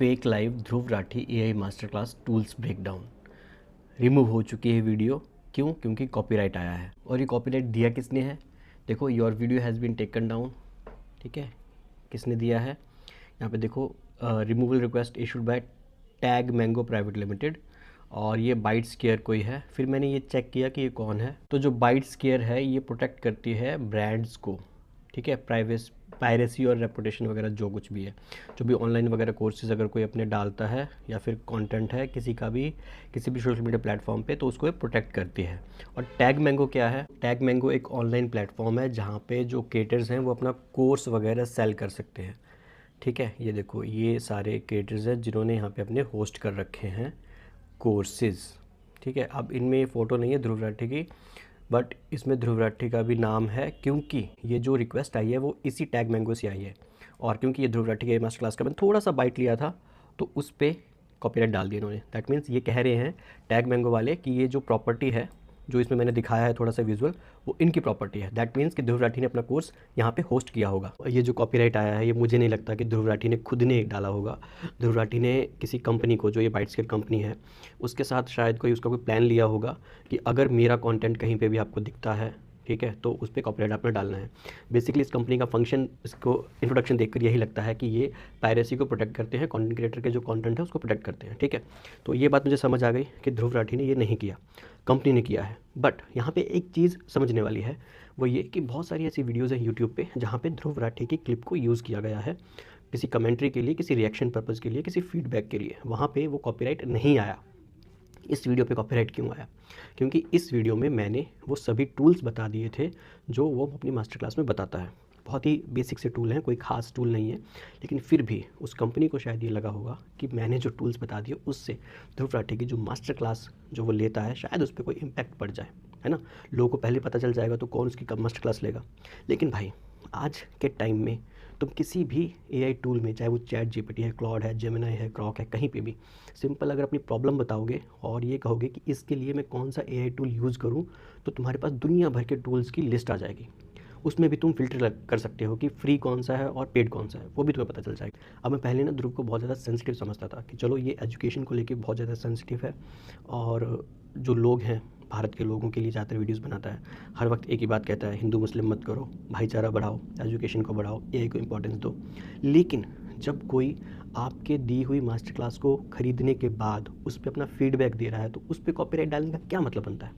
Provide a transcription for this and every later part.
Fake live Dhruv Rathee AI master class tools breakdown remove हो चुकी है वीडियो। क्यों? क्योंकि कॉपीराइट आया है। और ये कॉपीराइट दिया किसने है? देखो, your video has been taken down. ठीक है, किसने दिया है? यहाँ पे देखो, removal request issued by Tag Mango private limited, और ये बाइट स्केयर कोई है। फिर मैंने ये चेक किया कि ये कौन है। तो जो बाइट स्केयर है ये प्रोटेक्ट करती है ब्रांड्स को, ठीक है, पायरेसी और रेपुटेशन वगैरह जो कुछ भी है, जो भी ऑनलाइन वगैरह कोर्सेज अगर कोई अपने डालता है या फिर कंटेंट है किसी का भी किसी भी सोशल मीडिया प्लेटफॉर्म पे, तो उसको ये प्रोटेक्ट करती है। और टैग मैंगो क्या है? टैग मैंगो एक ऑनलाइन प्लेटफॉर्म है जहाँ पे जो क्रिएटर्स हैं वो अपना कोर्स वगैरह सेल कर सकते हैं। ठीक है, ये देखो, ये सारे क्रिएटर्स हैं जिन्होंने यहाँ पे अपने होस्ट कर रखे हैं कोर्सेज। ठीक है, अब इनमें फ़ोटो नहीं है ध्रुव राठी की, बट इसमें ध्रुव राठी का भी नाम है, क्योंकि ये जो रिक्वेस्ट आई है वो इसी टैग मैंगो से आई है। और क्योंकि ये ध्रुव राठी के मास्टर क्लास का मैंने थोड़ा सा बाइट लिया था, तो उस पर कॉपीराइट डाल दिया इन्होंने। दैट मीन्स ये कह रहे हैं टैग मैंगो वाले कि ये जो प्रॉपर्टी है, जो इसमें मैंने दिखाया है थोड़ा सा विजुअल, वो इनकी प्रॉपर्टी है। दैट मीन्स कि ध्रुव राठी ने अपना कोर्स यहाँ पे होस्ट किया होगा। ये जो कॉपीराइट आया है ये मुझे नहीं लगता कि ध्रुव राठी ने खुद ने डाला होगा। ध्रुव राठी ने किसी कंपनी को, जो ये बाइटस्केयर कंपनी है, उसके साथ शायद उसका कोई प्लान लिया होगा कि अगर मेरा कॉन्टेंट कहीं पर भी आपको दिखता है, ठीक है, तो उस पर कॉपीराइट आपने डालना है। बेसिकली इस कंपनी का फंक्शन, इसको इंट्रोडक्शन देखकर यही लगता है कि ये पायरेसी को प्रोटेक्ट करते हैं, कंटेंट क्रिएटर के जो कंटेंट है उसको प्रोटेक्ट करते हैं। ठीक है, तो ये बात मुझे समझ आ गई कि ध्रुव राठी ने ये नहीं किया, कंपनी ने किया है। बट यहाँ पे एक चीज़ समझने वाली है, वो ये कि बहुत सारी ऐसी वीडियोज़ हैं यूट्यूब पे जहाँ पे ध्रुव राठी की क्लिप को यूज़ किया गया है किसी कमेंट्री के लिए, किसी रिएक्शन पर्पज़ के लिए, किसी फीडबैक के लिए। वहाँ पे वो कॉपीराइट नहीं आया। इस वीडियो पे कॉपीराइट क्यों आया? क्योंकि इस वीडियो में मैंने वो सभी टूल्स बता दिए थे जो वो अपनी मास्टर क्लास में बताता है। बहुत ही बेसिक से टूल हैं, कोई ख़ास टूल नहीं है, लेकिन फिर भी उस कंपनी को शायद ये लगा होगा कि मैंने जो टूल्स बता दिए उससे ध्रुव राठी की जो मास्टर क्लास जो वो लेता है, शायद उस पर कोई इम्पैक्ट पड़ जाए, है ना। लोगों को पहले पता चल जाएगा तो कौन उसकी कब मास्टर क्लास लेगा। लेकिन भाई, आज के टाइम में तुम किसी भी एआई टूल में, चाहे वो चैट जीपीटी है, क्लॉड है, जेमिनी है, ग्रॉक है, कहीं पे भी सिंपल अगर अपनी प्रॉब्लम बताओगे और ये कहोगे कि इसके लिए मैं कौन सा एआई टूल यूज़ करूँ, तो तुम्हारे पास दुनिया भर के टूल्स की लिस्ट आ जाएगी। उसमें भी तुम फ़िल्टर कर सकते हो कि फ्री कौन सा है और पेड कौन सा है, वो भी तुम्हें पता चल जाएगा। अब मैं पहले ना ध्रुव को बहुत ज़्यादा सेंसिटिव समझता था कि चलो ये एजुकेशन को लेके बहुत ज़्यादा सेंसिटिव है, और जो लोग हैं भारत के लोगों के लिए ज़्यादातर वीडियोस बनाता है, हर वक्त एक ही बात कहता है, हिंदू मुस्लिम मत करो, भाईचारा बढ़ाओ, एजुकेशन को बढ़ाओ, एआई को इम्पोर्टेंस दो। लेकिन जब कोई आपके दी हुई मास्टर क्लास को ख़रीदने के बाद उस पर अपना फीडबैक दे रहा है, तो उस पर कॉपीराइट डालने का क्या मतलब बनता है?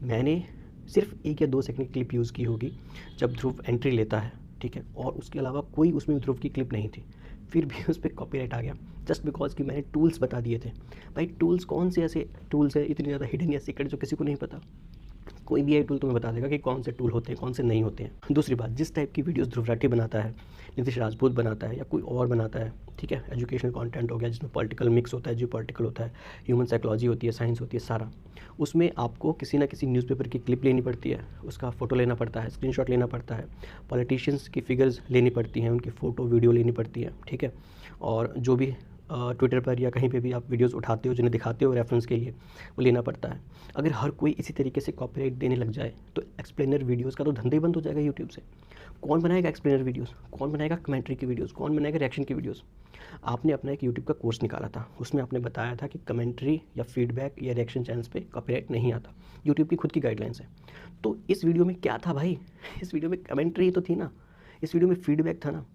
मैंने सिर्फ 1 या 2 सेकंड की क्लिप यूज़ की होगी जब ध्रुव एंट्री लेता है, ठीक है, और उसके अलावा कोई उसमें ध्रुव की क्लिप नहीं थी, फिर भी उस पर कॉपीराइट आ गया, जस्ट बिकॉज कि मैंने टूल्स बता दिए थे। भाई, टूल्स कौन से ऐसे टूल्स हैं इतने ज़्यादा हिडन या सीक्रेट जो किसी को नहीं पता? कोई भी ये टूल तुम्हें बता देगा कि कौन से टूल होते हैं, कौन से नहीं होते हैं। दूसरी बात, जिस टाइप की वीडियोस ध्रुव राठी बनाता है, नीतीश राजपूत बनाता है, या कोई और बनाता है, ठीक है, एजुकेशनल कंटेंट हो गया जिसमें पॉलिटिकल मिक्स होता है, जियो पॉलिटिकल होता है, ह्यूमन साइकोलॉजी होती है, साइंस होती है, सारा, उसमें आपको किसी ना किसी न्यूज़पेपर की क्लिप लेनी पड़ती है, उसका फ़ोटो लेना पड़ता है, स्क्रीनशॉट लेना पड़ता है, पॉलिटिशियंस की फिगर्स लेनी पड़ती हैं, उनकी फ़ोटो वीडियो लेनी पड़ती है, ठीक है, और जो भी ट्विटर पर या कहीं पे भी आप वीडियोस उठाते हो, जिन्हें दिखाते हो रेफरेंस के लिए, वो लेना पड़ता है। अगर हर कोई इसी तरीके से कॉपीराइट देने लग जाए तो एक्सप्लेनर वीडियोस का तो धंधा ही बंद हो जाएगा यूट्यूब से। कौन बनाएगा एक्सप्लेनर वीडियोस? कौन बनाएगा कमेंट्री की वीडियोस? कौन बनाएगा रिएक्शन की वीडियोस? आपने अपना एक यूट्यूब का कोर्स निकाला था, उसमें आपने बताया था कि कमेंट्री या फीडबैक या रिएक्शन चैनल्स पे कॉपीराइट नहीं आता, यूट्यूब की खुद की गाइडलाइंस है। तो इस वीडियो में क्या था भाई? इस वीडियो में कमेंट्री ही तो थी ना, इस वीडियो में फीडबैक था ना।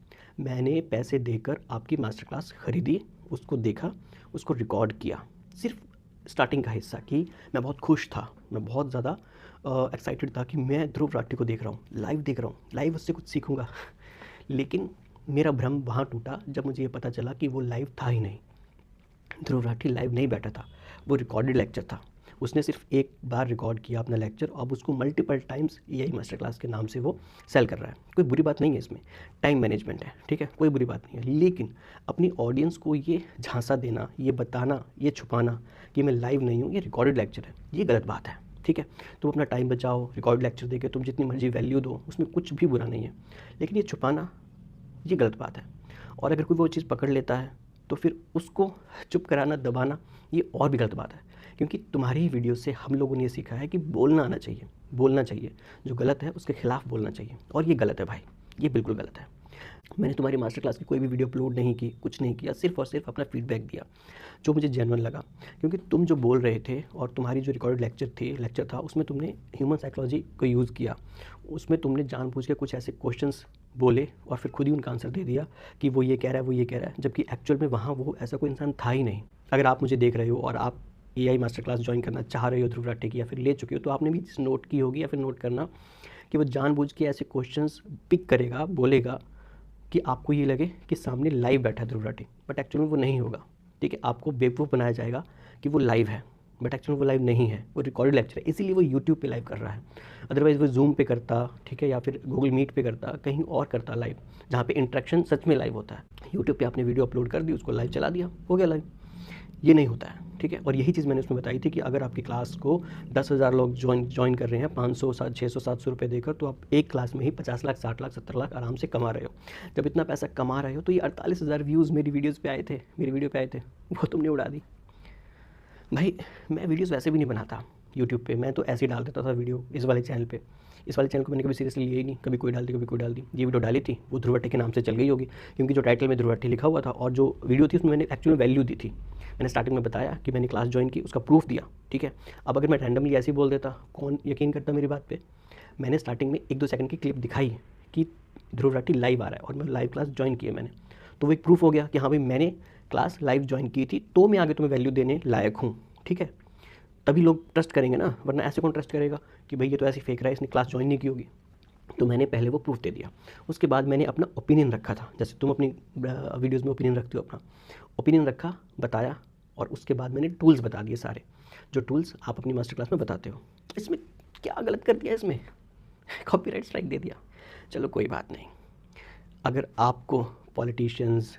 मैंने पैसे देकर आपकी मास्टर क्लास खरीदी, उसको देखा, उसको रिकॉर्ड किया, सिर्फ स्टार्टिंग का हिस्सा कि मैं बहुत खुश था, मैं बहुत ज़्यादा एक्साइटेड था कि मैं ध्रुव राठी को देख रहा हूँ, लाइव देख रहा हूँ, लाइव उससे कुछ सीखूंगा। लेकिन मेरा भ्रम वहाँ टूटा जब मुझे ये पता चला कि वो लाइव था ही नहीं। ध्रुव राठी लाइव नहीं बैठा था, वो रिकॉर्डेड लेक्चर था। उसने सिर्फ एक बार रिकॉर्ड किया अपना लेक्चर, अब उसको multiple times AI master class के नाम से वो सेल कर रहा है। कोई बुरी बात नहीं है इसमें, टाइम मैनेजमेंट है, ठीक है, कोई बुरी बात नहीं है। लेकिन अपनी ऑडियंस को ये झांसा देना, ये बताना, ये छुपाना कि मैं लाइव नहीं हूँ, ये रिकॉर्डेड लेक्चर है, ये गलत बात है, ठीक है। तुम अपना टाइम बचाओ, रिकॉर्ड लेक्चर देके तुम जितनी मर्जी वैल्यू दो, उसमें कुछ भी बुरा नहीं है, लेकिन ये छुपाना, ये गलत बात है। और अगर कोई वो चीज़ पकड़ लेता है तो फिर उसको चुप कराना, दबाना, ये और भी गलत बात है। क्योंकि तुम्हारी ही वीडियो से हम लोगों ने ये सीखा है कि बोलना आना चाहिए, बोलना चाहिए, जो गलत है उसके खिलाफ बोलना चाहिए, और ये गलत है भाई, ये बिल्कुल गलत है। मैंने तुम्हारी मास्टर क्लास की कोई भी वीडियो अपलोड नहीं की, कुछ नहीं किया, सिर्फ और सिर्फ अपना फीडबैक दिया जो मुझे जेन्युइन लगा। क्योंकि तुम जो बोल रहे थे और तुम्हारी जो रिकॉर्डेड लेक्चर था उसमें तुमने ह्यूमन साइकोलॉजी को यूज़ किया। उसमें तुमने जानबूझ के कुछ ऐसे क्वेश्चंस बोले और फिर खुद ही उनका आंसर दे दिया कि वो ये कह रहा है, वो ये कह रहा है, जबकि एक्चुअल में वहाँ वो ऐसा कोई इंसान था ही नहीं। अगर आप मुझे देख रहे हो और आप AI मास्टर क्लास ज्वाइन करना चाह रहे हो ध्रुव राठी की, या फिर ले चुके हो, तो आपने भी चीज़ नोट की होगी या फिर नोट करना कि वो जानबूझ के ऐसे क्वेश्चंस पिक करेगा, बोलेगा कि आपको ये लगे कि सामने लाइव बैठा है ध्रुव राठी, बट एक्चुअल में वो नहीं होगा। ठीक है, आपको बेवकूफ़ बनाया जाएगा कि वो लाइव है, बट एक्चुअल में वो लाइव नहीं है, वो रिकॉर्डेड लेक्चर है, इसीलिए वो यूट्यूब पे लाइव कर रहा है। अदरवाइज़ वो जूम पे करता, ठीक है, या फिर गूगल मीट पे करता, कहीं और करता लाइव, जहाँ पे इंटरेक्शन सच में लाइव होता है। यूट्यूब पे आपने वीडियो अपलोड कर दी, उसको लाइव चला दिया, हो गया लाइव। ये नहीं होता है, ठीक है। और यही चीज़ मैंने उसमें बताई थी कि अगर आपकी क्लास को 10,000 लोग ज्वाइन कर रहे हैं 500 600 700 रुपये देकर, तो आप एक क्लास में ही 50 लाख 60 लाख 70 लाख आराम से कमा रहे हो। जब इतना पैसा कमा रहे हो तो ये 48,000 व्यूज़ मेरी वीडियोज़ पे आए थे, मेरी वीडियो पे आए थे, वो तुमने उड़ा दी। भाई मैं वीडियोज़ वैसे भी नहीं बनाता यूट्यूब पे, मैं तो ऐसे ही डाल देता था वीडियो इस वाले चैनल पे। इस वाले चैनल को मैंने कभी सीरियसली लिया ही नहीं, कभी कोई डाल दी, कभी कोई डाल दी। ये वीडियो डाली थी वो ध्रुव राठी के नाम से चल गई होगी, क्योंकि जो टाइटल में ध्रुव राठी लिखा हुआ था और जो वीडियो थी उसमें मैंने एक्चुअली वैल्यू दी थी। मैंने स्टार्टिंग में बताया कि मैंने क्लास ज्वाइन की, उसका प्रूफ दिया, ठीक है। अब अगर मैं रैंडमली ऐसे ही बोल देता, कौन यकीन करता मेरी बात पे। मैंने स्टार्टिंग में 1-2 सेकंड की क्लिप दिखाई कि ध्रुव राठी लाइव आ रहा है और मैं लाइव क्लास ज्वाइन की है मैंने, तो वो एक प्रूफ हो गया कि हाँ भाई मैंने क्लास लाइव ज्वाइन की थी, तो मैं आगे तुम्हें वैल्यू देने लायक हूँ, ठीक है। तभी लोग ट्रस्ट करेंगे ना, वरना ऐसे कौन ट्रस्ट करेगा कि भाई ये तो ऐसे फेक रहा है, इसने क्लास ज्वाइन नहीं की होगी। तो मैंने पहले वो प्रूफ दे दिया, उसके बाद मैंने अपना ओपिनियन रखा था, जैसे तुम अपनी वीडियोज़ में ओपिनियन रखते हो, अपना ओपिनियन रखा, बताया, और उसके बाद मैंने टूल्स बता दिए सारे, जो टूल्स आप अपनी मास्टर क्लास में बताते हो। इसमें क्या गलत कर दिया, इसमें कॉपीराइट स्ट्राइक दे दिया, चलो कोई बात नहीं। अगर आपको पॉलिटिशियंस,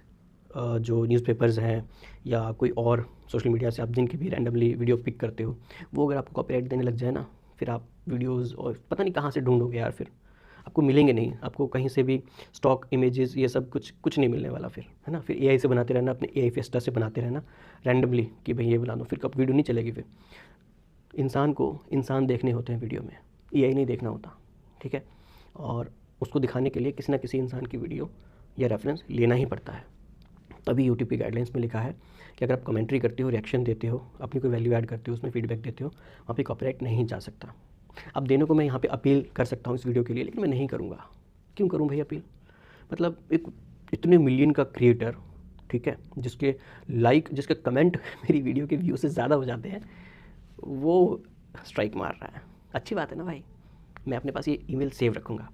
जो न्यूज़पेपर्स हैं या कोई और सोशल मीडिया से आप जिनकी भी रैंडमली वीडियो पिक करते हो, वो अगर आपको कॉपीराइट देने लग जाए ना, फिर आप वीडियोज़ और पता नहीं कहाँ से ढूंढोगे यार, फिर आपको मिलेंगे नहीं, आपको कहीं से भी स्टॉक इमेजेस ये सब कुछ नहीं मिलने वाला फिर, है ना। फिर AI से बनाते रहना, अपने AI फेस्टा से बनाते रहना रैंडमली कि भाई ये बना दो, फिर कब वीडियो नहीं चलेगी। फिर इंसान को इंसान देखने होते हैं वीडियो में, AI नहीं देखना होता, ठीक है। और उसको दिखाने के लिए किसी ना किसी इंसान की वीडियो या रेफरेंस लेना ही पड़ता है। तभी यूट्यूब की गाइडलाइंस में लिखा है कि अगर आप कमेंट्री करते हो, रिएक्शन देते हो, अपनी कोई वैल्यू ऐड करते हो, उसमें फीडबैक देते हो, वहाँ पे कॉपीराइट नहीं जा सकता। अब देने को मैं यहाँ पे अपील कर सकता हूँ इस वीडियो के लिए, लेकिन मैं नहीं करूँगा। क्यों करूँ भाई अपील, मतलब एक इतने मिलियन का क्रिएटर, ठीक है, जिसके लाइक, जिसके कमेंट मेरी वीडियो के व्यू से ज़्यादा हो जाते हैं, वो स्ट्राइक मार रहा है। अच्छी बात है ना भाई, मैं अपने पास ये ईमेल सेव रखूँगा।